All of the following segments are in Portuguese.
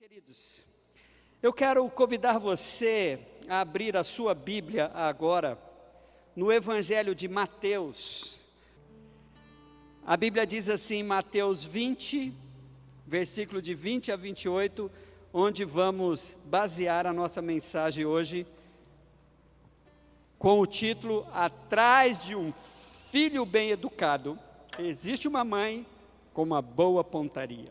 Queridos, eu quero convidar você a abrir a sua Bíblia agora no Evangelho de Mateus. A Bíblia diz assim, Mateus 20, versículo de 20 a 28, onde vamos basear a nossa mensagem hoje, com o título, Atrás de um filho bem educado, existe uma mãe com uma boa pontaria.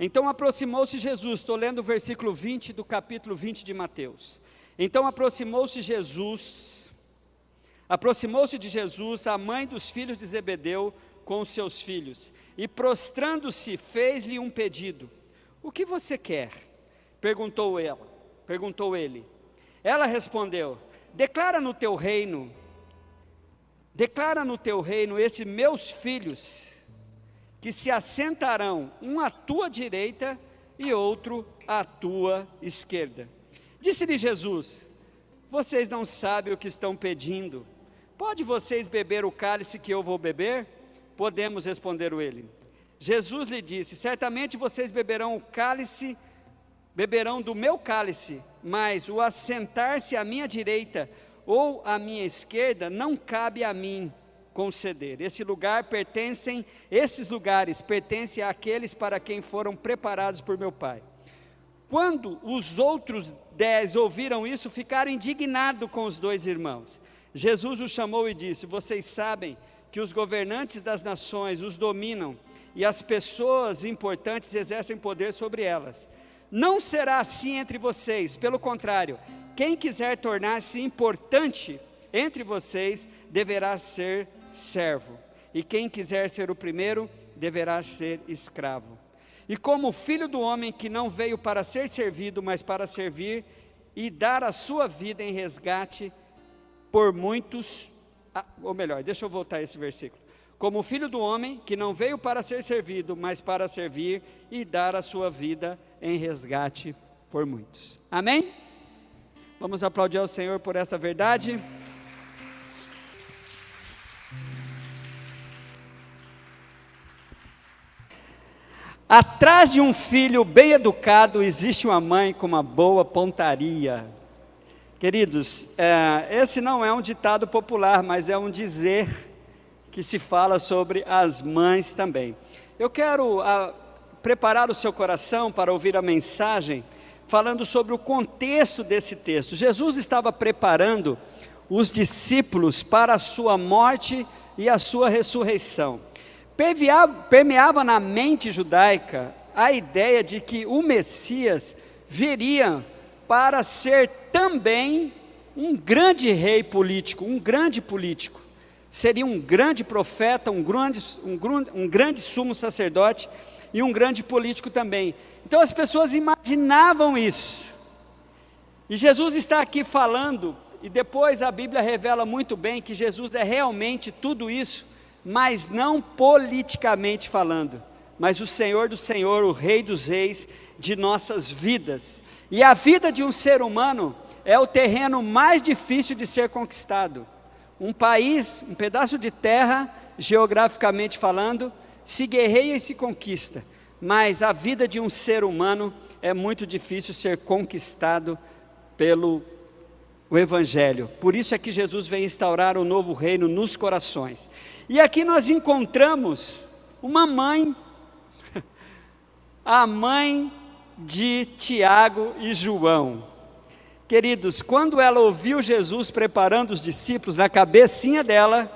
Então aproximou-se Jesus, estou lendo o versículo 20 do capítulo 20 de Mateus. Então aproximou-se de Jesus a mãe dos filhos de Zebedeu com os seus filhos, e prostrando-se fez-lhe um pedido. O que você quer? Perguntou ele. Ela respondeu, declara no teu reino estes meus filhos, que se assentarão, um à tua direita e outro à tua esquerda. Disse-lhe Jesus, vocês não sabem o que estão pedindo. Pode vocês beber o cálice que eu vou beber? Podemos, respondeu ele. Jesus lhe disse, certamente vocês beberão do meu cálice, mas o assentar-se à minha direita ou à minha esquerda não cabe a mim conceder. Esses lugares pertencem àqueles para quem foram preparados por meu Pai. Quando os outros 10 ouviram isso, ficaram indignados com os dois irmãos. Jesus os chamou e disse, vocês sabem que os governantes das nações os dominam e as pessoas importantes exercem poder sobre elas. Não será assim entre vocês, pelo contrário, quem quiser tornar-se importante entre vocês deverá ser servo, e quem quiser ser o primeiro deverá ser escravo. E como o Filho do Homem que não veio para ser servido, mas para servir e dar a sua vida em resgate por muitos, deixa eu voltar esse versículo. Como o Filho do Homem que não veio para ser servido, mas para servir e dar a sua vida em resgate por muitos. Amém? Vamos aplaudir ao Senhor por esta verdade. Atrás de um filho bem educado existe uma mãe com uma boa pontaria. Queridos, esse não é um ditado popular, mas é um dizer que se fala sobre as mães também. Eu quero preparar o seu coração para ouvir a mensagem, falando sobre o contexto desse texto. Jesus estava preparando os discípulos para a sua morte e a sua ressurreição. Permeava na mente judaica a ideia de que o Messias viria para ser também um grande rei político, um grande político. Seria um grande profeta, um grande sumo sacerdote e um grande político também. Então as pessoas imaginavam isso. E Jesus está aqui falando, e depois a Bíblia revela muito bem que Jesus é realmente tudo isso, mas não politicamente falando, mas o Senhor do Senhor, o Rei dos Reis de nossas vidas. E a vida de um ser humano é o terreno mais difícil de ser conquistado. Um país, um pedaço de terra, geograficamente falando, se guerreia e se conquista, mas a vida de um ser humano é muito difícil ser conquistado pelo Evangelho. Por isso é que Jesus vem instaurar um novo reino nos corações. E aqui nós encontramos uma mãe, a mãe de Tiago e João. Queridos, quando ela ouviu Jesus preparando os discípulos, na cabecinha dela,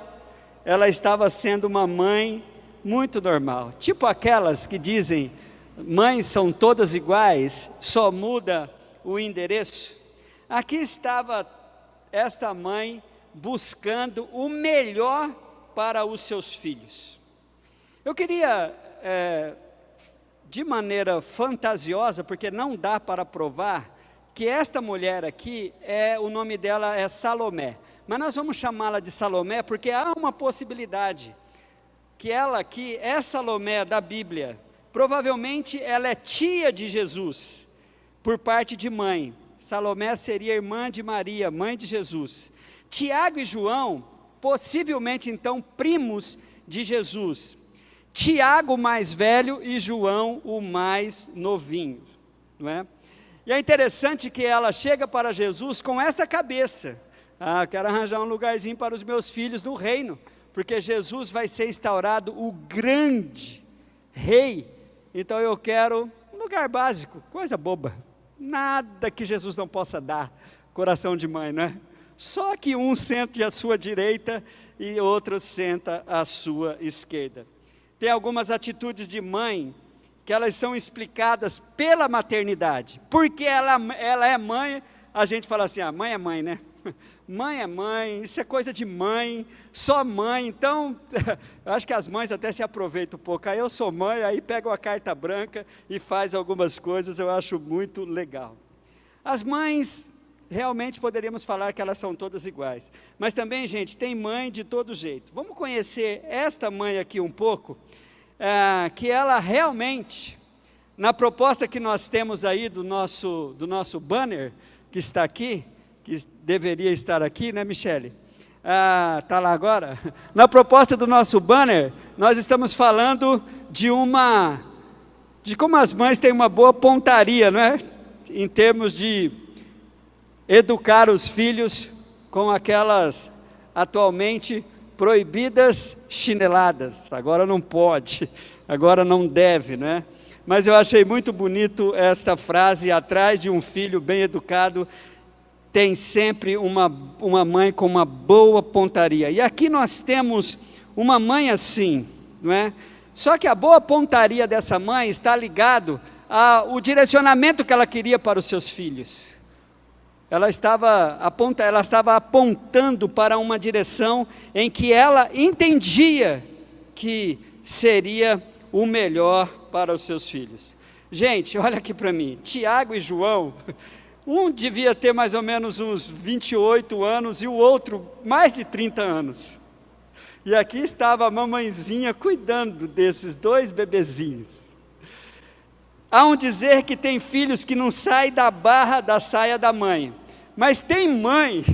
ela estava sendo uma mãe muito normal. Tipo aquelas que dizem, mães são todas iguais, só muda o endereço. Aqui estava esta mãe buscando o melhor para os seus filhos. Eu queria, de maneira fantasiosa, porque não dá para provar, que esta mulher aqui, o nome dela é Salomé. Mas nós vamos chamá-la de Salomé, porque há uma possibilidade, que ela aqui é Salomé da Bíblia. Provavelmente ela é tia de Jesus, por parte de mãe. Salomé seria irmã de Maria, mãe de Jesus. Tiago e João, possivelmente então primos de Jesus. Tiago, o mais velho, e João, o mais novinho, não é? E é interessante que ela chega para Jesus com esta cabeça: quero arranjar um lugarzinho para os meus filhos no reino, porque Jesus vai ser instaurado o grande rei, então eu quero um lugar básico, coisa boba, nada que Jesus não possa dar, coração de mãe, não é? Só que um sente à sua direita e outro senta à sua esquerda. Tem algumas atitudes de mãe que elas são explicadas pela maternidade. Porque ela é mãe, a gente fala assim: mãe é mãe, né? Mãe é mãe, isso é coisa de mãe, só mãe. Então, eu acho que as mães até se aproveitam um pouco. Aí eu sou mãe, aí pego a carta branca e faz algumas coisas, eu acho muito legal. As mães, realmente poderíamos falar que elas são todas iguais. Mas também, gente, tem mãe de todo jeito. Vamos conhecer esta mãe aqui um pouco, que ela realmente, na proposta que nós temos aí do nosso banner, que está aqui, que deveria estar aqui, né, Michele? Está lá agora? Na proposta do nosso banner, nós estamos falando de como as mães têm uma boa pontaria, não é? Em termos de educar os filhos com aquelas atualmente proibidas chineladas. Agora não pode, agora não deve, né? Mas eu achei muito bonito esta frase: atrás de um filho bem educado tem sempre uma mãe com uma boa pontaria. E aqui nós temos uma mãe assim, não é? Só que a boa pontaria dessa mãe está ligado ao direcionamento que ela queria para os seus filhos. Ela estava apontando para uma direção em que ela entendia que seria o melhor para os seus filhos. Gente, olha aqui para mim, Tiago e João, um devia ter mais ou menos uns 28 anos e o outro mais de 30 anos. E aqui estava a mamãezinha cuidando desses dois bebezinhos. Há um dizer que tem filhos que não saem da barra da saia da mãe. Mas tem mãe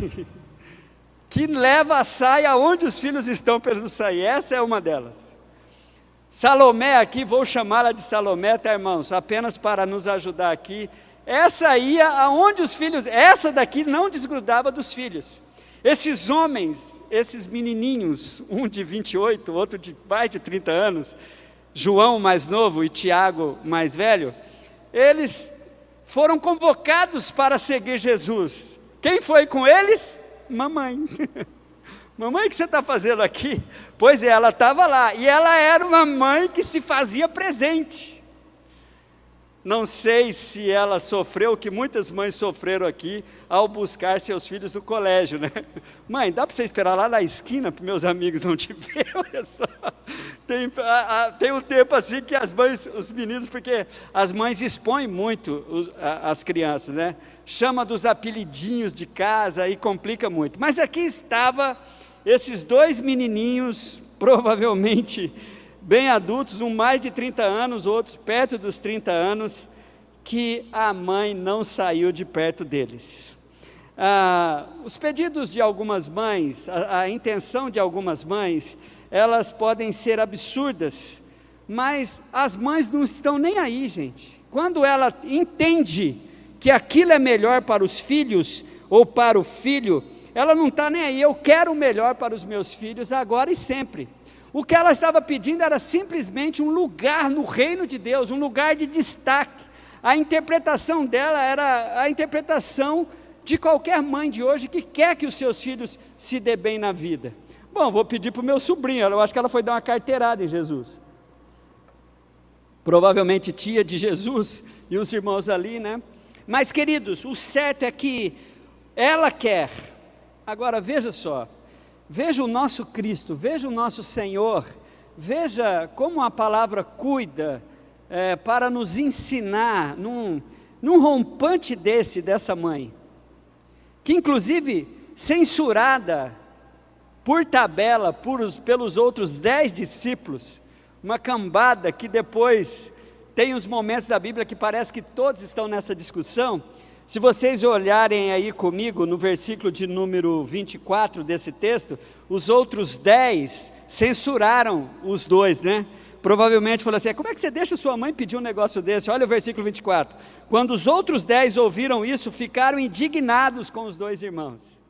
que leva a saia onde os filhos estão para eles sair. Essa é uma delas. Salomé aqui, vou chamá-la de Salomé, tá, irmãos? Apenas para nos ajudar aqui. Essa ia aonde os filhos, essa daqui não desgrudava dos filhos. Esses homens, esses menininhos, um de 28, outro de mais de 30 anos, João mais novo e Tiago mais velho, eles foram convocados para seguir Jesus. Quem foi com eles? Mamãe. Mamãe, o que você está fazendo aqui? Pois é, ela estava lá, e ela era uma mãe que se fazia presente. Não sei se ela sofreu o que muitas mães sofreram aqui ao buscar seus filhos no colégio, né? Mãe, dá para você esperar lá na esquina para meus amigos não te verem? Olha só. Tem um tempo assim que as mães, os meninos, porque as mães expõem muito as crianças, né? Chama dos apelidinhos de casa e complica muito. Mas aqui estava esses dois menininhos, provavelmente bem adultos, um mais de 30 anos, outros perto dos 30 anos, que a mãe não saiu de perto deles. Os pedidos de algumas mães, a intenção de algumas mães, elas podem ser absurdas, mas as mães não estão nem aí, gente. Quando ela entende que aquilo é melhor para os filhos, ou para o filho, ela não está nem aí. Eu quero o melhor para os meus filhos agora e sempre. O que ela estava pedindo era simplesmente um lugar no reino de Deus, um lugar de destaque. A interpretação dela era a interpretação de qualquer mãe de hoje que quer que os seus filhos se dê bem na vida. Bom, vou pedir para o meu sobrinho, eu acho que ela foi dar uma carteirada em Jesus. Provavelmente tia de Jesus e os irmãos ali, né? Mas queridos, o certo é que ela quer. Agora veja só. Veja o nosso Cristo, veja o nosso Senhor, veja como a palavra cuida para nos ensinar num rompante dessa mãe, que inclusive censurada por tabela pelos outros 10 discípulos, uma cambada que depois tem os momentos da Bíblia que parece que todos estão nessa discussão. Se vocês olharem aí comigo no versículo de número 24 desse texto, os outros 10 censuraram os dois, né? provavelmente falou assim: como é que você deixa sua mãe pedir um negócio desse? Olha o versículo 24. Quando os outros 10 ouviram isso, ficaram indignados com os 2 irmãos.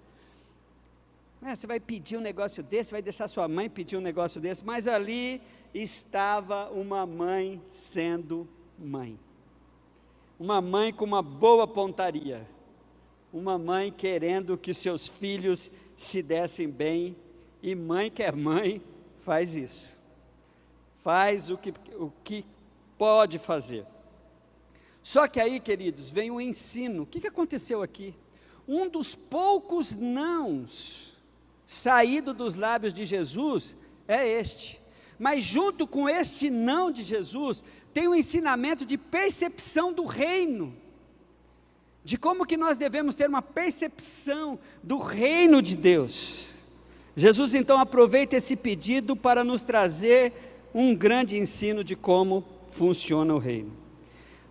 Você vai pedir um negócio desse, vai deixar sua mãe pedir um negócio desse? Mas ali estava uma mãe sendo mãe. Uma mãe com uma boa pontaria. Uma mãe querendo que seus filhos se dessem bem. E mãe que é mãe faz isso. Faz o que pode fazer. Só que aí, queridos, vem o ensino. O que aconteceu aqui? Um dos poucos nãos saído dos lábios de Jesus é este. Mas junto com este não de Jesus, tem um ensinamento de percepção do reino. De como que nós devemos ter uma percepção do reino de Deus. Jesus então aproveita esse pedido para nos trazer um grande ensino de como funciona o reino.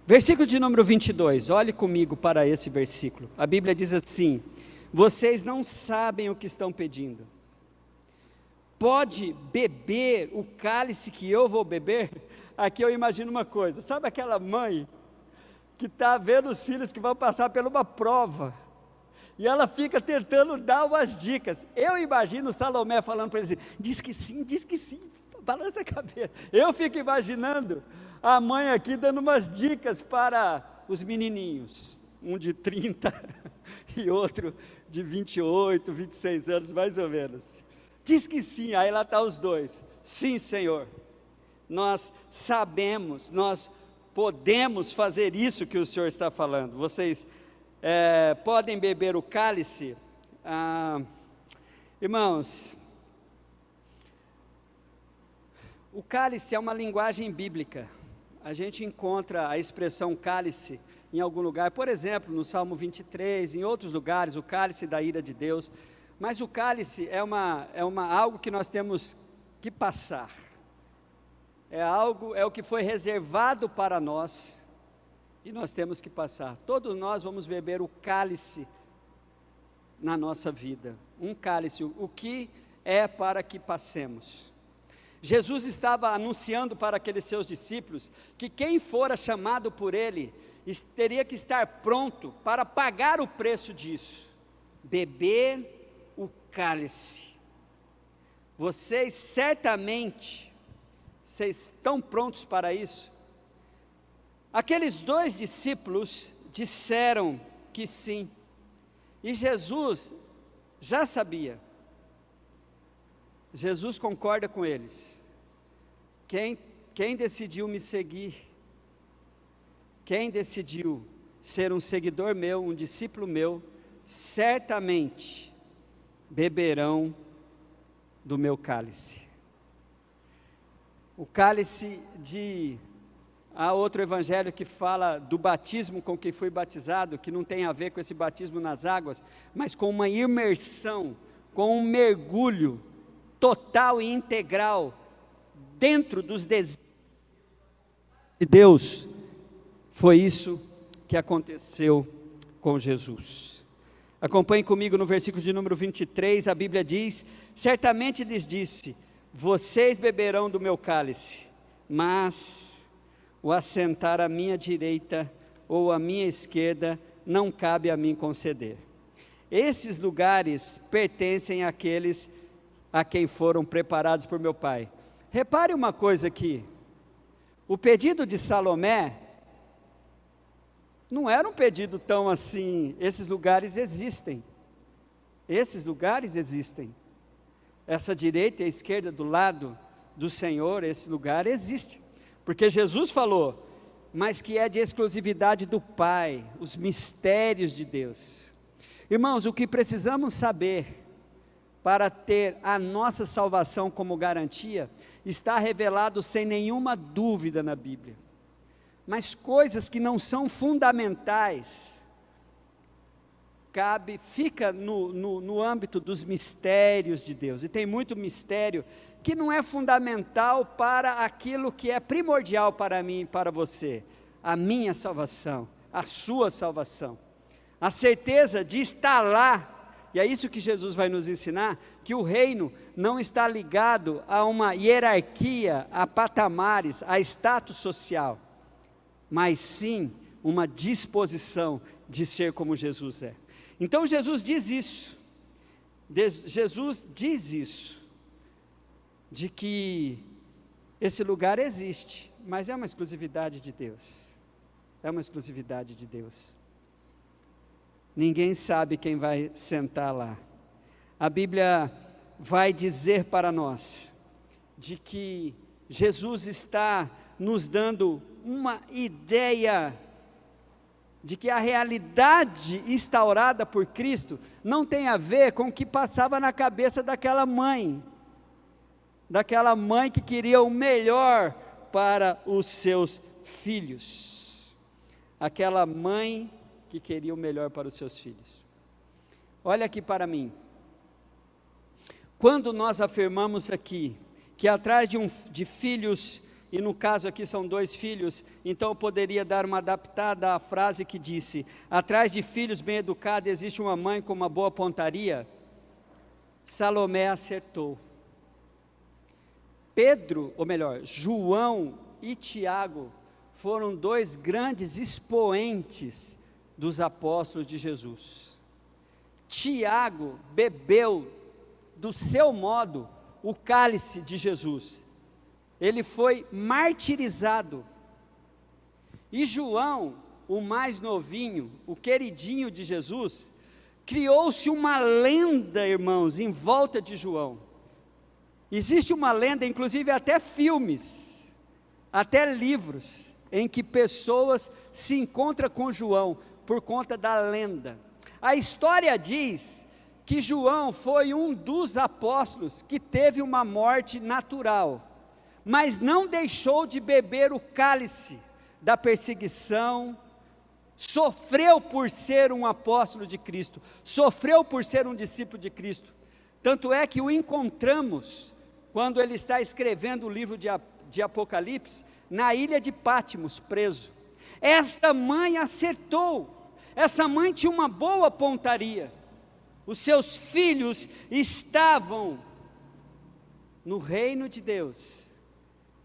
Versículo de número 22, olhe comigo para esse versículo. A Bíblia diz assim: vocês não sabem o que estão pedindo. Pode beber o cálice que eu vou beber? Aqui eu imagino uma coisa, sabe aquela mãe que está vendo os filhos que vão passar por uma prova, e ela fica tentando dar umas dicas. Eu imagino Salomé falando para eles: diz que sim, balança a cabeça. Eu fico imaginando a mãe aqui dando umas dicas para os menininhos, um de 30 e outro de 28, 26 anos, mais ou menos. Diz que sim, aí lá está os 2. Sim, Senhor, nós sabemos, nós podemos fazer isso que o Senhor está falando. Vocês podem beber o cálice? Irmãos, o cálice é uma linguagem bíblica. A gente encontra a expressão cálice em algum lugar, por exemplo, no Salmo 23, em outros lugares, o cálice da ira de Deus. Mas o cálice é algo que nós temos que passar. É o que foi reservado para nós, e nós temos que passar. Todos nós vamos beber o cálice na nossa vida. Um cálice, o que é para que passemos. Jesus estava anunciando para aqueles seus discípulos que quem fora chamado por ele teria que estar pronto para pagar o preço disso, beber o cálice. Vocês certamente, vocês estão prontos para isso? Aqueles 2 discípulos disseram que sim, e Jesus já sabia. Jesus concorda com eles. Quem decidiu me seguir, quem decidiu ser um seguidor meu, um discípulo meu, certamente beberão do meu cálice. O cálice há outro evangelho que fala do batismo com que fui batizado, que não tem a ver com esse batismo nas águas, mas com uma imersão, com um mergulho total e integral dentro dos desígnios de Deus. Foi isso que aconteceu com Jesus. Acompanhe comigo no versículo de número 23, a Bíblia diz: certamente lhes disse, vocês beberão do meu cálice, mas o assentar à minha direita ou à minha esquerda não cabe a mim conceder. Esses lugares pertencem àqueles a quem foram preparados por meu Pai. Repare uma coisa aqui, o pedido de Salomé não era um pedido tão assim. Esses lugares existem, essa direita e a esquerda do lado do Senhor, esse lugar existe, porque Jesus falou, mas que é de exclusividade do Pai, os mistérios de Deus. Irmãos, o que precisamos saber para ter a nossa salvação como garantia, está revelado sem nenhuma dúvida na Bíblia. Mas coisas que não são fundamentais, fica no âmbito dos mistérios de Deus, e tem muito mistério que não é fundamental para aquilo que é primordial para mim e para você, a minha salvação, a sua salvação, a certeza de estar lá, e é isso que Jesus vai nos ensinar, que o reino não está ligado a uma hierarquia, a patamares, a status social, mas sim uma disposição de ser como Jesus é. Então Jesus diz isso, de que esse lugar existe, mas é uma exclusividade de Deus, Ninguém sabe quem vai sentar lá. A Bíblia vai dizer para nós, de que Jesus está nos dando uma ideia, de que a realidade instaurada por Cristo, não tem a ver com o que passava na cabeça daquela mãe que queria o melhor para os seus filhos, aquela mãe que queria o melhor para os seus filhos. Olha aqui para mim, quando nós afirmamos aqui, que atrás de filhos, e no caso aqui são 2 filhos, então eu poderia dar uma adaptada à frase que disse, atrás de filhos bem educados existe uma mãe com uma boa pontaria. Salomé acertou. João e Tiago foram 2 grandes expoentes dos apóstolos de Jesus. Tiago bebeu do seu modo o cálice de Jesus, ele foi martirizado, e João, o mais novinho, o queridinho de Jesus, criou-se uma lenda, irmãos, em volta de João. Existe uma lenda, inclusive até filmes, até livros, em que pessoas se encontram com João, por conta da lenda. A história diz que João foi um dos apóstolos que teve uma morte natural, mas não deixou de beber o cálice da perseguição, sofreu por ser um apóstolo de Cristo, sofreu por ser um discípulo de Cristo, tanto é que o encontramos, quando ele está escrevendo o livro de Apocalipse, na ilha de Patmos, preso. Esta mãe acertou, essa mãe tinha uma boa pontaria, os seus filhos estavam no reino de Deus,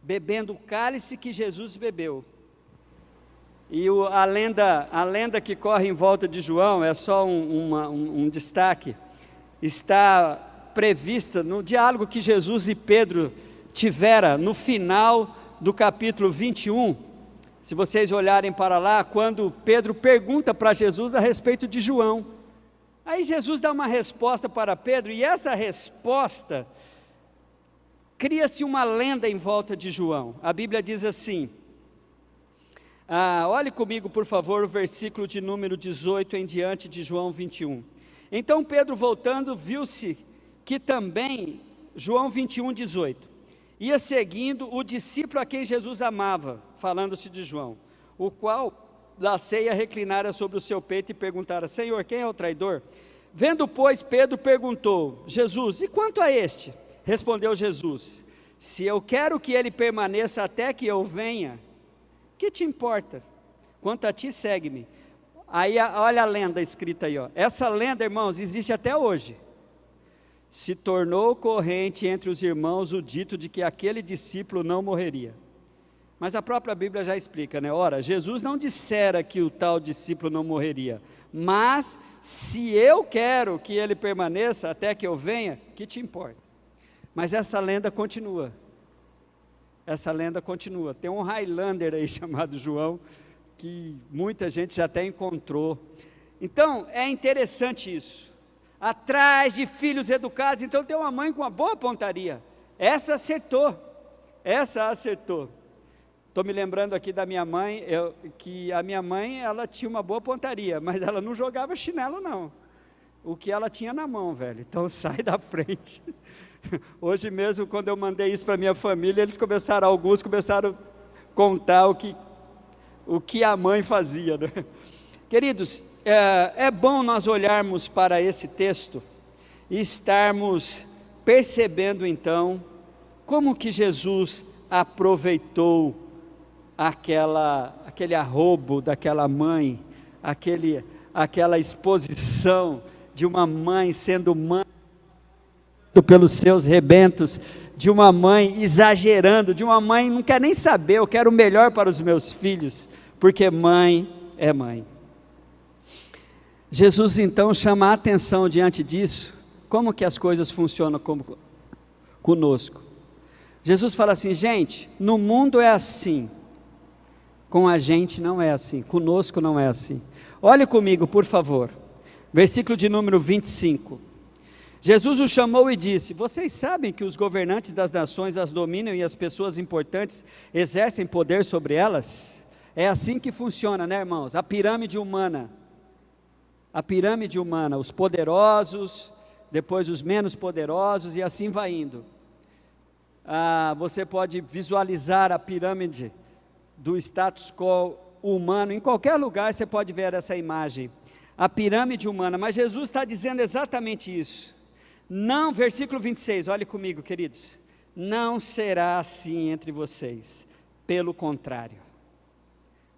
bebendo o cálice que Jesus bebeu, e a lenda que corre em volta de João, é só um destaque, está prevista no diálogo que Jesus e Pedro tiveram, no final do capítulo 21, se vocês olharem para lá, quando Pedro pergunta para Jesus a respeito de João, aí Jesus dá uma resposta para Pedro, e essa resposta, cria-se uma lenda em volta de João. A Bíblia diz assim, olhe comigo por favor, o versículo de número 18 em diante de João 21, então Pedro voltando, viu-se que também, João 21, 18, ia seguindo o discípulo a quem Jesus amava, falando-se de João, o qual da ceia reclinara sobre o seu peito e perguntara, Senhor, quem é o traidor? Vendo pois Pedro perguntou, Jesus, e quanto a este? Respondeu Jesus, se eu quero que ele permaneça até que eu venha, que te importa? Quanto a ti, segue-me. Aí olha a lenda escrita aí, essa lenda, irmãos, existe até hoje. Se tornou corrente entre os irmãos o dito de que aquele discípulo não morreria. Mas a própria Bíblia já explica, né? Ora, Jesus não dissera que o tal discípulo não morreria, mas se eu quero que ele permaneça até que eu venha, que te importa? Mas essa lenda continua, tem um Highlander aí chamado João, que muita gente já até encontrou. Então, é interessante isso, atrás de filhos educados, então tem uma mãe com uma boa pontaria, essa acertou, estou me lembrando aqui da minha mãe, que a minha mãe, ela tinha uma boa pontaria, mas ela não jogava chinelo não, o que ela tinha na mão, velho, então sai da frente. Hoje mesmo, quando eu mandei isso para minha família, alguns começaram a contar o que a mãe fazia, né? Queridos, é bom nós olharmos para esse texto e estarmos percebendo então como que Jesus aproveitou aquele arrobo daquela mãe, aquela exposição de uma mãe sendo mãe pelos seus rebentos, de uma mãe exagerando, de uma mãe não quer nem saber, eu quero o melhor para os meus filhos, porque mãe é mãe. Jesus então chama a atenção diante disso, como que as coisas funcionam conosco. Jesus fala assim, gente, no mundo é assim, com a gente não é assim, conosco não é assim. Olhe comigo, por favor, versículo de número 25. Jesus os chamou e disse, vocês sabem que os governantes das nações as dominam e as pessoas importantes exercem poder sobre elas? É assim que funciona, né, irmãos? A pirâmide humana, os poderosos, depois os menos poderosos, e assim vai indo. Você pode visualizar a pirâmide do status quo humano, em qualquer lugar você pode ver essa imagem, a pirâmide humana, mas Jesus está dizendo exatamente isso. Não, versículo 26, olhe comigo, queridos, não será assim entre vocês, pelo contrário.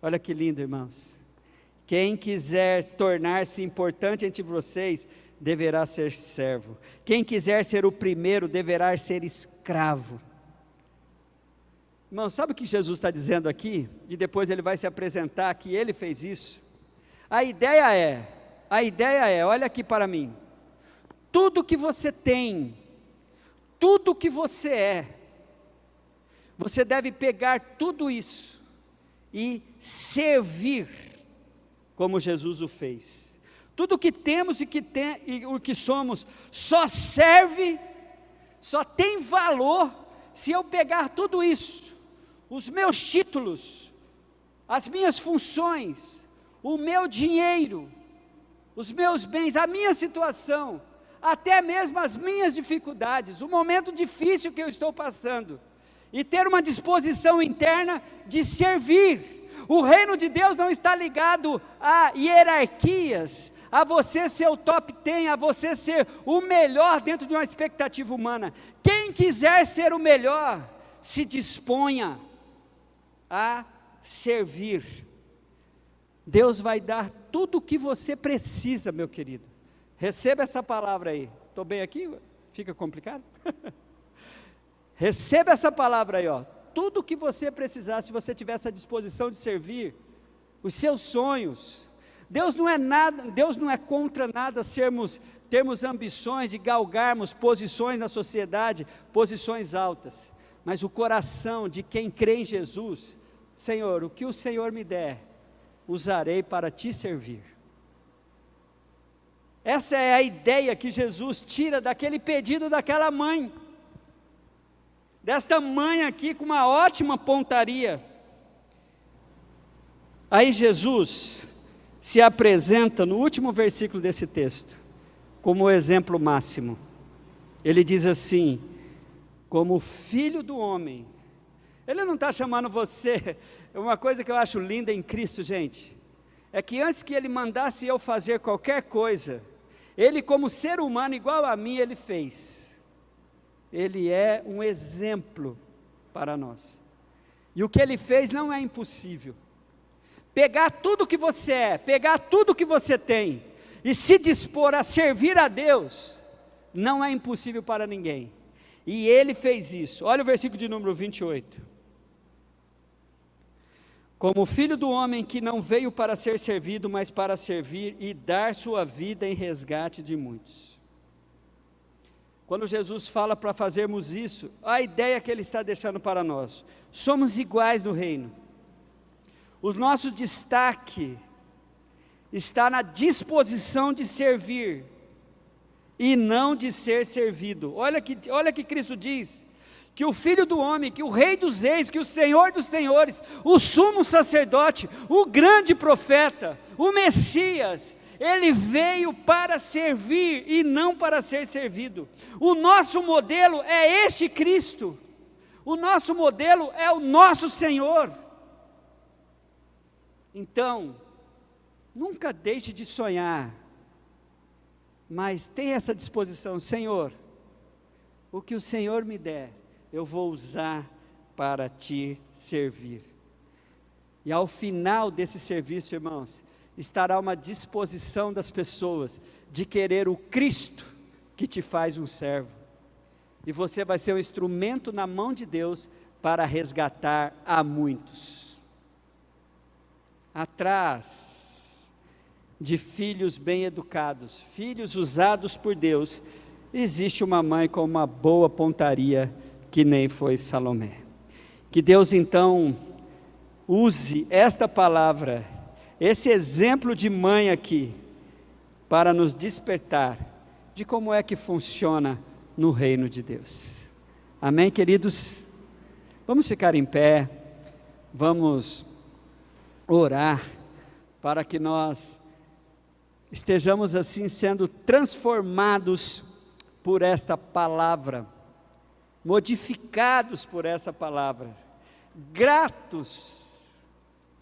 Olha que lindo, irmãos. Quem quiser tornar-se importante entre vocês, deverá ser servo. Quem quiser ser o primeiro, deverá ser escravo. Irmão, sabe o que Jesus está dizendo aqui? E depois ele vai se apresentar que ele fez isso. A ideia é, olha aqui para mim, tudo que você tem, tudo que você é, você deve pegar tudo isso e servir, como Jesus o fez. Tudo que temos e o que somos, só serve, só tem valor, se eu pegar tudo isso, os meus títulos, as minhas funções, o meu dinheiro, os meus bens, a minha situação, até mesmo as minhas dificuldades, o momento difícil que eu estou passando, e ter uma disposição interna de servir. O reino de Deus não está ligado a hierarquias, a você ser o top 10, a você ser o melhor dentro de uma expectativa humana. Quem quiser ser o melhor, se disponha a servir. Deus vai dar tudo o que você precisa, meu querido. Receba essa palavra aí. Estou bem aqui? Fica complicado? Receba essa palavra aí, ó. Tudo o que você precisar, se você tiver essa disposição de servir, os seus sonhos. Deus não é contra nada termos ambições de galgarmos posições na sociedade, posições altas. Mas o coração de quem crê em Jesus, Senhor, o que o Senhor me der, usarei para te servir. Essa é a ideia que Jesus tira daquele pedido daquela mãe, desta mãe aqui com uma ótima pontaria. Aí Jesus se apresenta no último versículo desse texto, como o exemplo máximo. Ele diz assim, como filho do homem. Ele não está chamando você, uma coisa que eu acho linda em Cristo, gente, é que antes que ele mandasse eu fazer qualquer coisa, ele como ser humano igual a mim, ele fez. Ele é um exemplo para nós. E o que ele fez não é impossível. Pegar tudo que você é, pegar tudo que você tem, e se dispor a servir a Deus, não é impossível para ninguém. E ele fez isso. Olha o versículo de número 28. Como filho do homem que não veio para ser servido, mas para servir e dar sua vida em resgate de muitos. Quando Jesus fala para fazermos isso, a ideia que ele está deixando para nós, somos iguais no reino. O nosso destaque está na disposição de servir e não de ser servido. Olha que Cristo diz, que o Filho do Homem, que o Rei dos Reis, que o Senhor dos Senhores, o sumo sacerdote, o grande profeta, o Messias, ele veio para servir e não para ser servido. O nosso modelo é este Cristo, o nosso modelo é o nosso Senhor. Então, nunca deixe de sonhar, mas tenha essa disposição, Senhor, o que o Senhor me der, eu vou usar para te servir. E ao final desse serviço, irmãos, estará uma disposição das pessoas de querer o Cristo que te faz um servo. E você vai ser um instrumento na mão de Deus para resgatar a muitos. Atrás de filhos bem educados, filhos usados por Deus, existe uma mãe com uma boa pontaria, que nem foi Salomé. Que Deus então use esta palavra, esse exemplo de mãe aqui, para nos despertar de como é que funciona no reino de Deus. Amém, queridos? Vamos ficar em pé, vamos orar, para que nós estejamos assim sendo transformados por esta palavra, modificados por essa palavra, gratos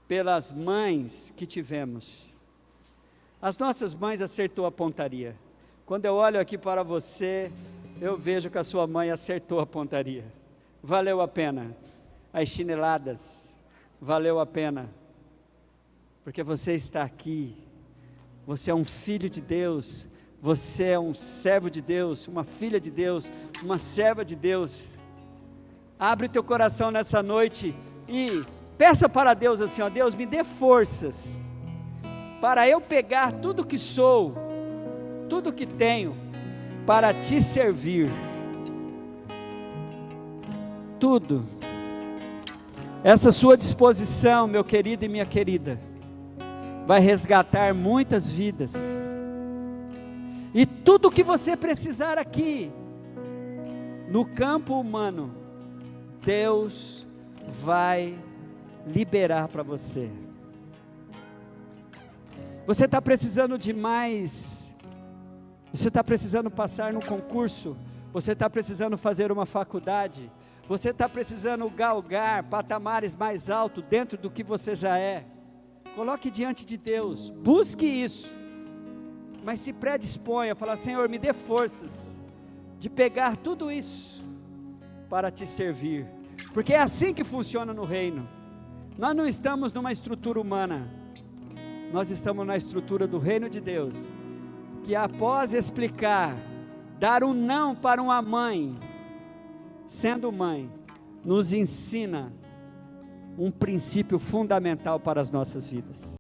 pelas mães que tivemos. As nossas mães acertou a pontaria. Quando eu olho aqui para você, eu vejo que a sua mãe acertou a pontaria. Valeu a pena. As chineladas, valeu a pena. Porque você está aqui, você é um filho de Deus, você é um servo de Deus, uma filha de Deus, uma serva de Deus. Abre o teu coração nessa noite e peça para Deus assim, ó, Deus, me dê forças para eu pegar tudo que sou, tudo que tenho, para te servir. Tudo. Essa sua disposição, meu querido e minha querida, vai resgatar muitas vidas. E tudo que você precisar aqui, no campo humano, Deus vai liberar para você. Você está precisando de mais, você está precisando passar no concurso, você está precisando fazer uma faculdade, você está precisando galgar patamares mais altos dentro do que você já é. Coloque diante de Deus, busque isso, mas se predisponha a falar, Senhor, me dê forças de pegar tudo isso para te servir, porque é assim que funciona no reino. Nós não estamos numa estrutura humana, nós estamos na estrutura do reino de Deus, que após explicar, dar um não para uma mãe, sendo mãe, nos ensina um princípio fundamental para as nossas vidas.